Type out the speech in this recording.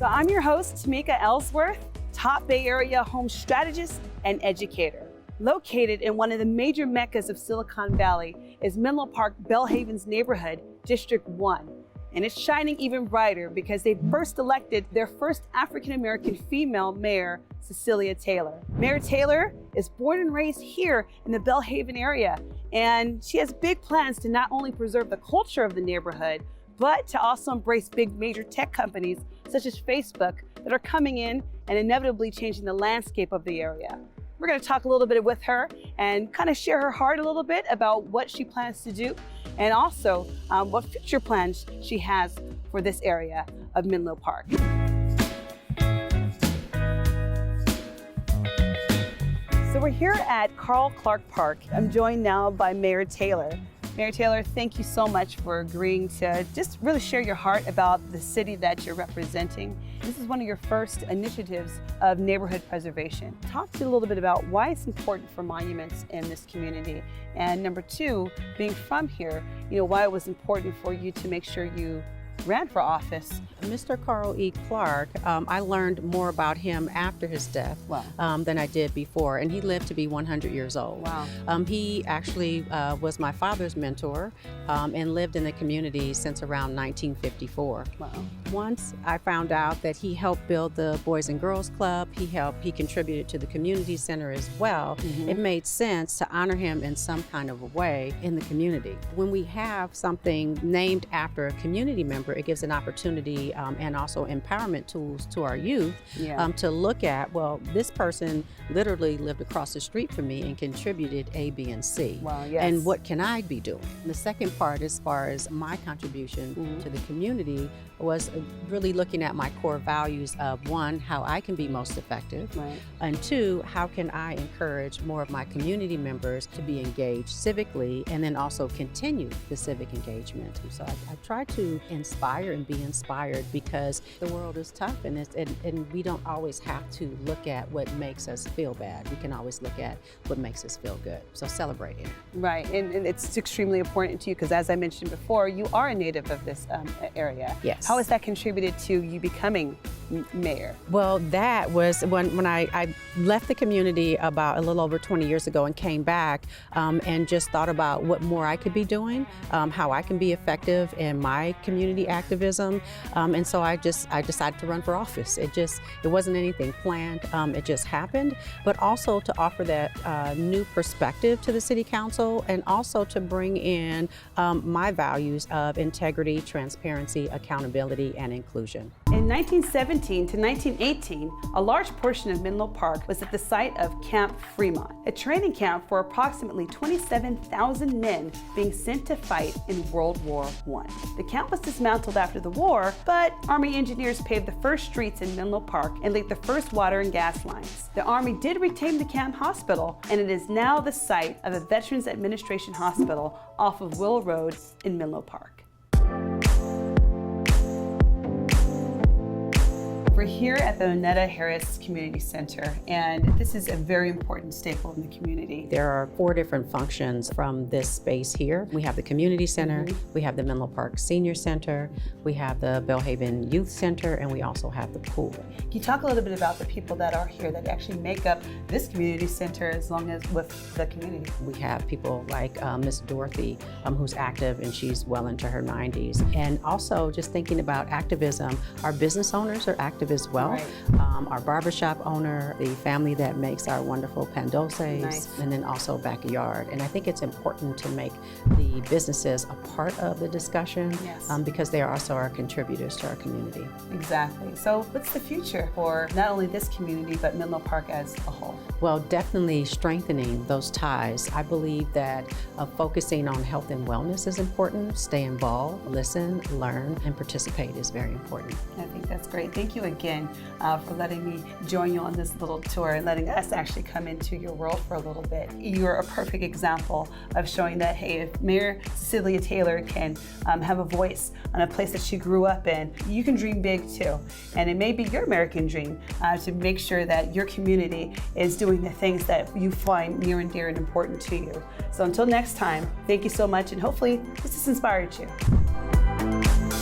So I'm your host, Tamika Ellsworth, top Bay Area home strategist and educator. Located in one of the major meccas of Silicon Valley is Menlo Park Belhaven's neighborhood, District 1. And it's shining even brighter because they first elected their first African-American female mayor, Cecilia Taylor. Mayor Taylor is born and raised here in the Belhaven area, and she has big plans to not only preserve the culture of the neighborhood, but to also embrace big major tech companies such as Facebook that are coming in and inevitably changing the landscape of the area. We're going to talk a little bit with her and kind of share her heart a little bit about what she plans to do and also what future plans she has for this area of Menlo Park. So we're here at Carl Clark Park. I'm joined now by Mayor Taylor. Mayor Taylor, thank you so much for agreeing to just really share your heart about the city that you're representing. This is one of your first initiatives of neighborhood preservation. Talk to you a little bit about why it's important for monuments in this community. And number two, being from here, why it was important for you to make sure you ran for office. Mr. Carl E. Clark, I learned more about him after his death than I did before, and he lived to be 100 years old. Wow. He actually was my father's mentor and lived in the community since around 1954. Wow. Once I found out that he helped build the Boys and Girls Club, he contributed to the community center as well. Mm-hmm. It made sense to honor him in some kind of a way in the community. When we have something named after a community member, it gives an opportunity and also empowerment tools to our youth to look at, well, this person literally lived across the street from me and contributed A, B, and C. Wow, yes. And what can I be doing? The second part, as far as my contribution to the community, was really looking at my core values of, one, how I can be most effective, right, and two, how can I encourage more of my community members to be engaged civically and then also continue the civic engagement. And so I try to inspire and be inspired because the world is tough and we don't always have to look at what makes us feel bad. We can always look at what makes us feel good. So celebrate it. Right, and it's extremely important to you because, as I mentioned before, you are a native of this area. Yes. How has that contributed to you becoming mayor? Well, that was when I left the community about a little over 20 years ago and came back and just thought about what more I could be doing, how I can be effective in my community activism. And so I decided to run for office. It wasn't anything planned. It just happened, but also to offer that new perspective to the city council and also to bring in my values of integrity, transparency, accountability, and inclusion. In 1917 to 1918, a large portion of Menlo Park was at the site of Camp Fremont, a training camp for approximately 27,000 men being sent to fight in World War I. The camp was dismantled after the war, but Army engineers paved the first streets in Menlo Park and laid the first water and gas lines. The Army did retain the camp hospital, and it is now the site of a Veterans Administration hospital off of Will Road in Menlo Park. We're here at the Onetta Harris Community Center, and this is a very important staple in the community. There are 4 different functions from this space here. We have the community center, we have the Menlo Park Senior Center, we have the Belhaven Youth Center, and we also have the pool. Can you talk a little bit about the people that are here that actually make up this community center as long as with the community? We have people like Miss Dorothy, who's active and she's well into her 90s. And also just thinking about activism, our business owners are active as well. Right. Our barbershop owner, the family that makes our wonderful pan dulces, nice, and then also backyard. And I think it's important to make the businesses a part of the discussion because they are also our contributors to our community. Exactly. So what's the future for not only this community, but Menlo Park as a whole? Well, definitely strengthening those ties. I believe that focusing on health and wellness is important. Stay involved, listen, learn, and participate is very important. I think that's great. Thank you again for letting me join you on this little tour and letting us actually come into your world for a little bit. You're a perfect example of showing that, hey, if Mayor Cecilia Taylor can have a voice on a place that she grew up in, you can dream big too. And it may be your American dream to make sure that your community is doing the things that you find near and dear and important to you. So until next time, thank you so much, and hopefully this has inspired you.